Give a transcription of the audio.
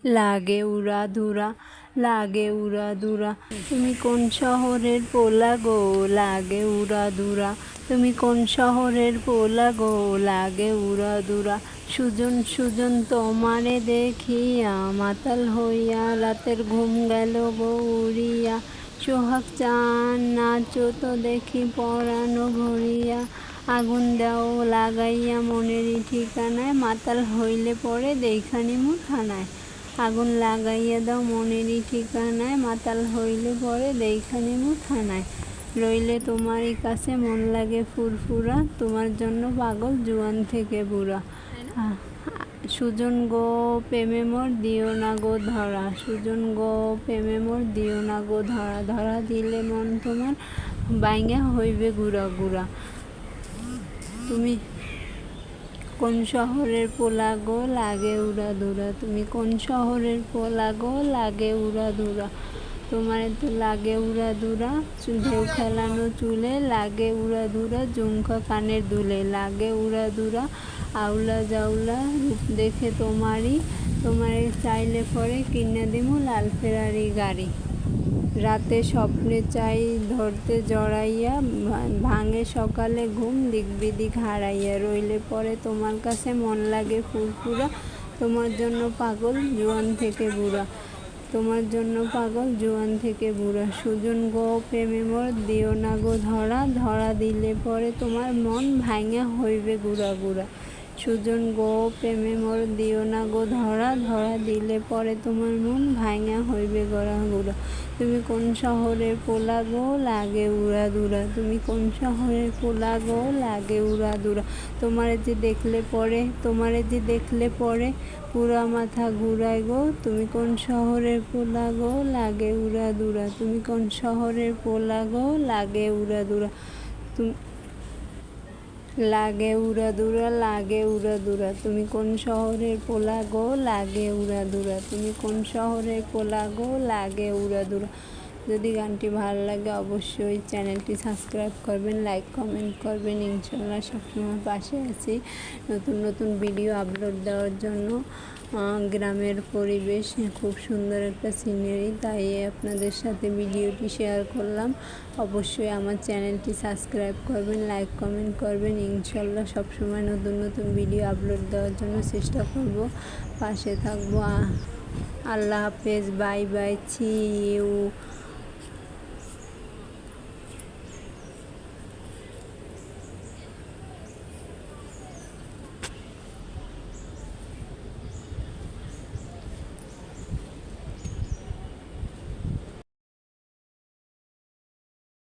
লাগে উড়াধুরা, লাগে উড়াধুরা। তুমি কোন শহরের পোলা গো, লাগে উড়াধুরা। তুমি কোন শহরের পোলা গো, লাগে উড়াধুরা। সুজন সুজন তোমারে দেখিয়া, মাতাল হইয়া রাতের ঘুম গেল গো উড়িয়া। সোহাগ চান নাচো তো দেখি পরানো ভরিয়া। আগুন দাও লাগাইয়া মনেরই ঠিকানায়, মাতাল হইলে পরে দেইখানি মুঠানায়। আগুন লাগাইয়া দাও মনেরই ঠিকানায়, মাতাল হইলে পরে দেইখানি মুঠানায়। রইলে তোমারই কাছে মন লাগে ফুরফুরা, তোমার জন্য পাগল জুয়ান থেকে বুড়া। সুজন গো প্রেমে মোর দিও না গো ধরা, সুজন গো প্রেমে মোর দিও না গো ধরা। ধরা দিলে মন তোমার বাইঙ্গা হইবে গুড়া গুড়া। তুমি কোন শহরের পোলা গো, লাগে উড়াধুরা। তুমি কোন শহরের পোলা গো, লাগে উড়াধুরা। তোমারে তো লাগে উড়াধুরা, ঢেউ খেলানো চুলে লাগে উড়াধুরা। ঝুমকা কানের দুলে লাগে উড়াধুরা। আউলা জাউলা রূপ দেখে তোমারে চাইলে পরে কিনা দিমু লাল ফেরারি গাড়ি। রাতে স্বপ্নে চাই ধরতে জড়াইয়া, ভাঙে সকালে ঘুম দিক বিদিক হারাইয়া। রইলে পরে তোমার কাছে মন লাগে ফুরফুরা, তোমার জন্য পাগল জুয়ান থেকে বুড়া, তোমার জন্য পাগল জুয়ান থেকে বুড়া। সুজন গো প্রেমে মোর দিও না গো ধরা, ধরা দিলে পরে তোমার মন ভাঙা হইবে গুড়া গুড়া। সুজন গো প্রেমে মোর দিও না গো ধরা, ধরা দিলে পরে তোমার মন ভাঙা হইবে গড়া গুড়া। তুমি কোন শহরের পোলা গো, লাগে উড়াধুরা। তুমি কোন শহরের পোলা গো, লাগে উড়াধুরা। তোমারে যে দেখলে পরে পুরা মাথা ঘুরায় গো। তুমি কোন শহরের পোলা গো, লাগে উড়াধুরা। তুমি কোন শহরের পোলা গো, লাগে উড়াধুরা। লাগে উড়াধুরা, লাগে উড়াধুরা। তুমি কোন শহরের পোলা গো, লাগে উড়াধুরা। তুমি কোন শহরের পোলা গো, লাগে উড়াধুরা। যদি গানটি ভালো লাগে অবশ্যই চ্যানেলটি সাবস্ক্রাইব করবেন, লাইক কমেন্ট করবেন। ইনশাল্লাহ সবসময় পাশে আছি নতুন নতুন ভিডিও আপলোড দেওয়ার জন্য। গ্রামের পরিবেশ খুব সুন্দর একটা সিনারি, তাই আপনাদের সাথে ভিডিওটি শেয়ার করলাম। অবশ্যই আমার চ্যানেলটি সাবস্ক্রাইব করবেন, লাইক কমেন্ট করবেন। ইনশাল্লাহ সবসময় নতুন নতুন ভিডিও আপলোড দেওয়ার জন্য চেষ্টা করব, পাশে থাকবো। আল্লাহ হাফেজ, বাই বাই, সি ইউ।